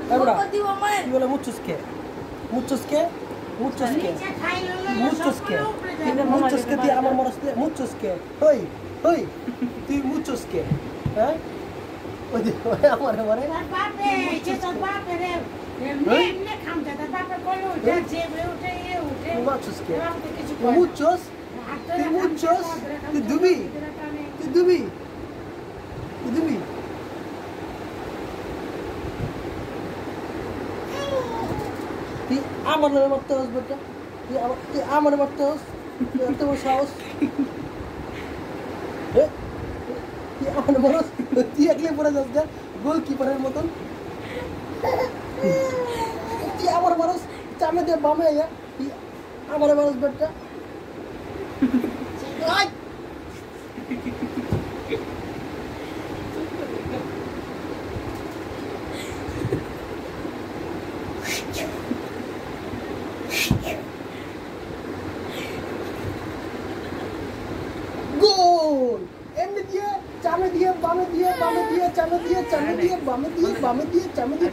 কি বলে মুচুসকে মুচুসকে মুচুসকে মুচুসকে মুচুসকে দিয়ে আমার মরসতে মুচুসকে হই হই তুই মুচুসকে হ্যাঁ ওই আমার মানে বাপে যে তোর বাপে রে এমনি খামটা তোর বাপে কইলো যে উঠে উঠে মুচুসকে মুচুস তুই মুচুস তুই দুবি তুই দুবি তুই দুবি তুই আমার নামে মারতে হস বেটা তুই আমার মারতে হস এত বড় সাহস তুই আমার মারস তুই একলে পড়ে যাস না গোলকিপারের মতন তুই আমার মারস চামে দিয়ে বামে আয়া তুই আমার মারস বেটা গোল এমনি দিয়ে চামে দিয়ে বামে দিয়ে বামে দিয়ে চামে দিয়ে বামে দিয়ে বামে দিয়ে চামে দিয়ে